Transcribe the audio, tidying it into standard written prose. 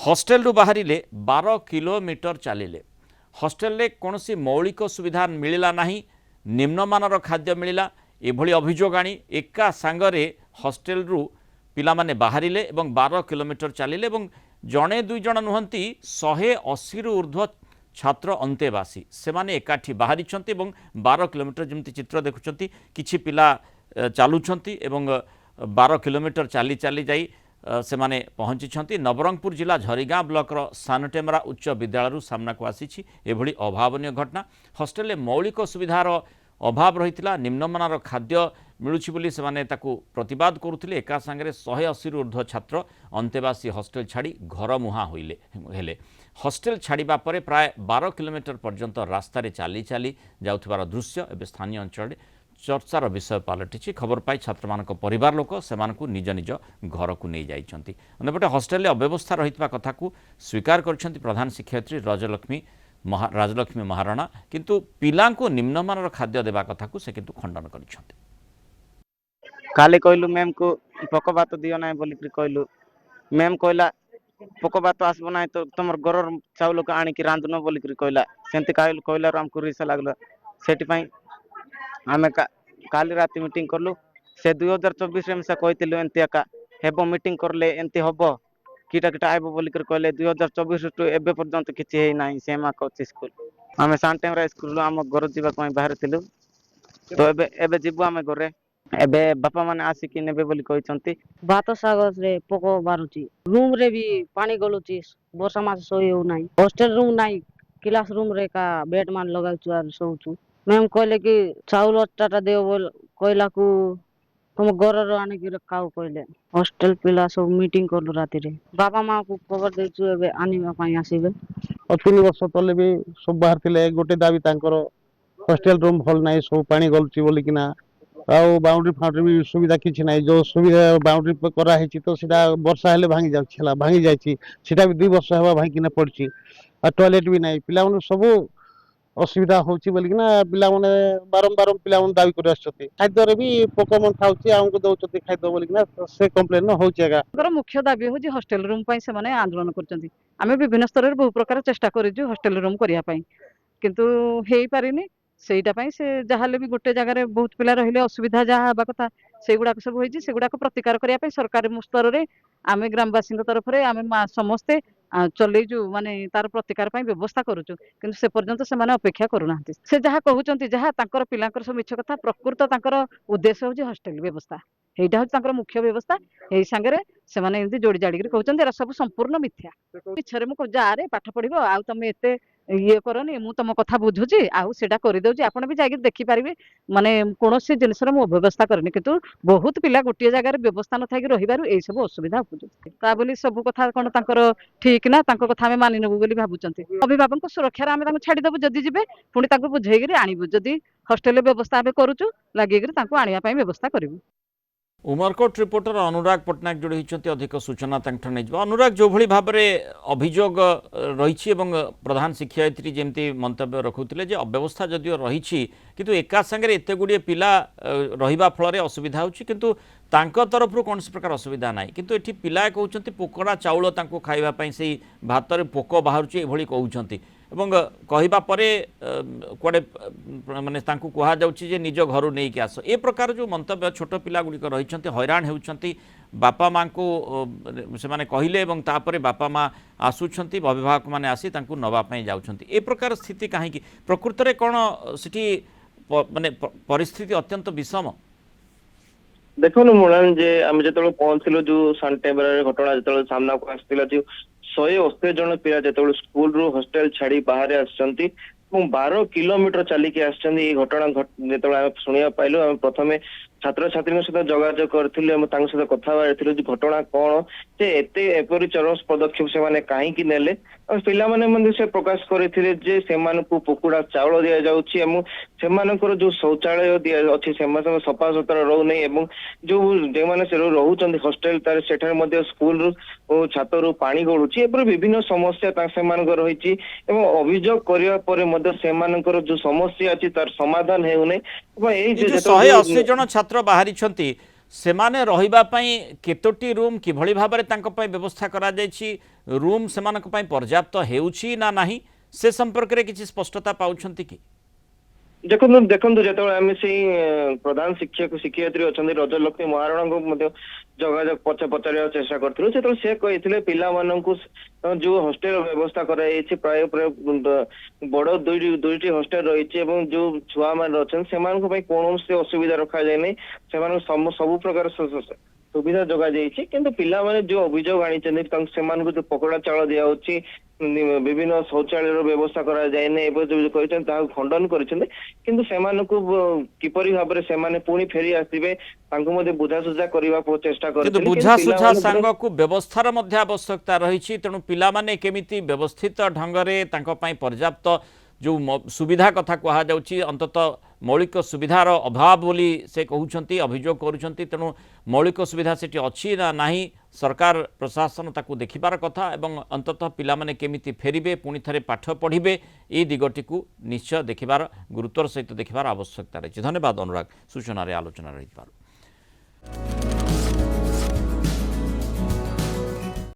Hostel रु बाहरिले 12 kilometre चलिले hostel कौन सी मौलिक सुविधा मिलला नहीं, निम्नमानर खाद्य मिलला एभली अभियोग आनी एका सांगरे हॉस्टेल रु पिला माने बाहरिले एवं 12 किलोमीटर चलिले एवं जड़े दुई जन नुहंती 180 रु ऊर्ध्व छात्र अंतेवासी से माने एकाठी बाहरी 12 किलोमीटर जमती चित्र देखुंट किछि पिला चलुंट एवं 12 किलोमीटर चली चली जाई से माने पहुंची। नवरंगपुर जिला झरीगाँ ब्लॉकर सानटेमरा उच्च विद्यालय सामना को आसी एभली अभावनीय घटना। हॉस्टेल मौलिक सुविधार अभाव रही, निम्नमानर खाद्य मिलुछि बोली से माने ताकू प्रतिवाद करुथिले। एका संगे 180 ऊर्ध्व छात्र अंतेवासी हॉस्टेल छाड़ी घर मुहा होइले हेले हॉस्टेल छाड़िबा परे प्राय 12 किलोमीटर पर्यंत रास्तार चली चली जाउथिबार दृश्य एवं स्थानीय अंचल चर्चार विषय पलटि। खबर पाई छात्र मान परिवार लोक से निज निज घर को नहीं जाइछंती। अन्यपटे हॉस्टेल अव्यवस्था रही कथा को स्वीकार कर प्रधान शिक्षयित्री राजलक्ष्मी महाराणा, किंतु पिला निम्नमानर खाद्य देवा कथा को से किंतु खंडन कर काले कहलु मैम को पक भात दियो ना बोली कहलु। मैम कहला पक भात आसबो ना तो तुम घर चाउल को आनिक रांधुन बोली कहला। सेमती कहला आमको रिसा लागला। सेठी पई आमे काली राति मीटिंग करलु। से 2024 में से कहतिलु एंती एका हेबो मीटिंग करले एंती हबो कीटा कीटा आइबो बोली कहले। 2024 टू एबे पर्यंत किछि हे नाही सेमा कोच स्कूल। आमे सांटेमरा स्कूल आम घर जीवा पई बाहर थिलु। तो एबे जीवु आमे घरे एबे बापा माने आसिक नेबे बोली कहचंती। भात सागस रे पोको बारुची रूम रे भी पानी गलुची वर्षा मास सोई हो नाही। हॉस्टल रूम नाही, क्लास रूम रे का बेड मान लगाउछु आर सोउछु। मैम कहले कि चाउल टाटा देव बोल कहला को तुम घर आने की रखाओ कहले। हॉस्टल पिला सब मीटिंग करलु राति रे बाबा माँ को खबर देछु एबे आनिबा पई आसीबे। 3 वर्ष तले भी सब बाहर थिले गोटे दाबी तांकर हॉस्टल रूम भल नाही, सब पानी गलुची बोली किना आउ बाउंड्री फाउंड्री भी सुविधा किछि नाही। जो सुविधा बाउंड्री पे करा हेछि तो सीधा वर्षा हेले भांगी जाउछि हला भांगी जाइछि सीधा भी 2 वर्ष हवा भांगी किना पड़छि। आ टॉयलेट भी नाही। पिला मन सब असुविधा होछि बोली किना पिला मन बारंबार पिला मन दाबी कर आछथि। खाद्य रे भी पोकमन खाउछि हमको दउछथि खाद्य बोली किना से कंप्लेन होछि। आगा मुख्य दाबी होछि हॉस्टल रूम पई से माने आंदोलन करचंती। आमे विभिन्न स्तर रे बहु प्रकार चेष्टा करिजु हॉस्टल रूम करिया पई, किंतु हेई पारिनी। सेटा पई से जहाले भी गोटे जगह रे बहुत पिला रहिले असुविधा जहा हबा कथा सेगुडा सब होइछि। सेगुडा को प्रतिकार करिया पई सरकार स्तर रे आमे ग्रामवासी तरफ रे आमे समस्ते चलेजु माने तार प्रतिकार पई व्यवस्था करूछु, किंतु से पर्यंत से माने अपेक्षा करूनांती। से जहा कहउचंती जहा तांकर पिलांकर सब मिछ कथा प्रकृत तांकर उद्देश्य होछि हॉस्टल व्यवस्था। एटा होछि तांकर मुख्य व्यवस्था। एही संगे से माने एंती जोडी जाडी कर कहउचंती एरा सब संपूर्ण मिथ्या। इच्छरे मु जा रे पाठ पढिबो आ तमे एते ये करनी मु तम कथा बुझुची आउ सेटा करि दउची। आपण भी जाके देखि पारिबे माने कोनोसी जिनिसर मु व्यवस्था करनी, किंतु बहुत पिला गोटिए जगह रे व्यवस्था न थाकी रहिबारु एई सब असुविधा होपुची। ता बोली सब कथा कोन तांकर ठीक ना तांको कथा हमें मानि नबु बोली भाबुचंती। अभिभावक को सुरक्षा रे हमें तांको छाडी दबु जदी जिबे पुनी तांको बुझेगिरी आनिबु। जदी हॉस्टल व्यवस्था हमें करूचु लागिगिरी तांको आनिया पई व्यवस्था करिबु। उमरकोट रिपोर्टर अनुराग पट्टनायक जोड़ी होती अधिक सूचना नहीं। अनुराग जो भली भाव में अभियोग रही प्रधान शिक्षयित्री जमती मंतव्य रखुले अव्यवस्था जदिव रही किंतु एका संगे एत गुड़े पिला रहा फल असुविधा होची, किंतु तांको तरफ कौन प्रकार असुविधा ना, किंतु ये पिला कहते पोकड़ा चाउल खावाई से भात में पोक बाहर कहते कहवा कड़े माने कहुचे निज घर नहीं कि आस ए प्रकार जो मंतव्य छोट पिला गुड़िक रही हैरान होती बापा माँ को से माने कहले तापर बापा माँ आसुंच अभिभावक मैंने आसी नवापाई जाऊँच ए प्रकार स्थिति कहीं प्रकृत में कौन सिटी माने परिस्थिति अत्यंत विषम। देखो मुलायम जे आम जो पहुंचलु जो सांटेमरा घटना जो सामना को आसला जो 180 जन पिला जो स्कूल रु हॉस्टल छाड़ी बाहर आसचंती 12 किलोमीटर चलिकी आसचंती। घटना जो शुणा पाइलु आम प्रथमे छात्र छात्री सहित जोगाजोग करथिलु सहित कथा घटना कौन से एपरी चरम पदक्षेप से कहीं नेले पिला माने से प्रकाश करथिले जे सेमानकु पोकुड़ा चाउल दिया जाउछि एवं सेमानकर जो शौचालय दिया अछि सेमान सफा सुतरा रहउ नै एवं जो जे माने से रहउचंदी हॉस्टल तार सेठार मध्ये स्कूल रु छात्र रु पानी गळुछि एपर विभिन्न समस्या ता सेमानकर रहिछि एवं अभियोग करिया परे मध्ये सेमानकर जो समस्या अछि तार समाधान हेउ नै एवं एई जे 180 जन छात्र बाहरी छंती सेमाने रहिबा पई केतोटी रूम किभଳି भाबरे तांको पई व्यवस्था करा जायछि रूम सेमानक पई पर्याप्त हेउछि ना नाही से संपर्क रे किछि स्पष्टता पाउछंती कि देखो देखो जो आम से प्रधान शिक्षक शिक्षयित्री अच्छा रजलक्ष्मी महाराणा को जोगाजोग पचार चेष्टा करूँ से कही पिलामानंकु जो हॉस्टेल व्यवस्था कराई प्राय बड़ दुईटी हॉस्टेल रही जो छुआ मान अच्छा से कौन से असुविधा रखा जाए सब प्रकार सुविधा जोगा जाइए किंतु पिला माने जो अभियोग आनी जो पकड़ा चाउल दिया विभिन्न शौचालय व्यवस्था करा जाए जो खंडन कर किपरि भाव से पुणी फेरी आसवे बुझासुझा करने चेष्टा किंतु बुझासुझा सांग को व्यवस्थार मध्य आवश्यकता रही तेणु पिला माने केमिति व्यवस्थित ढंगरे तांको पई पर्याप्त जो सुविधा कथा कहा जाउची अंततः मौलिक सुविधार अभाव बोली से कहउछंती अभियोग करूछंती तेणु मौलिक सुविधा सेठी अछि ना नाही सरकार प्रशासन ताकू देखिबार कथा एवं अंततः पिला माने केमिति फेरिबे पुणी थरे पाठ पढ़िबे ए दिगटी को निश्चय देखिबार गुरुत्वर सहित देखिबार आवश्यकता रही। धन्यवाद अनुराग सूचना रे आलोचना रही।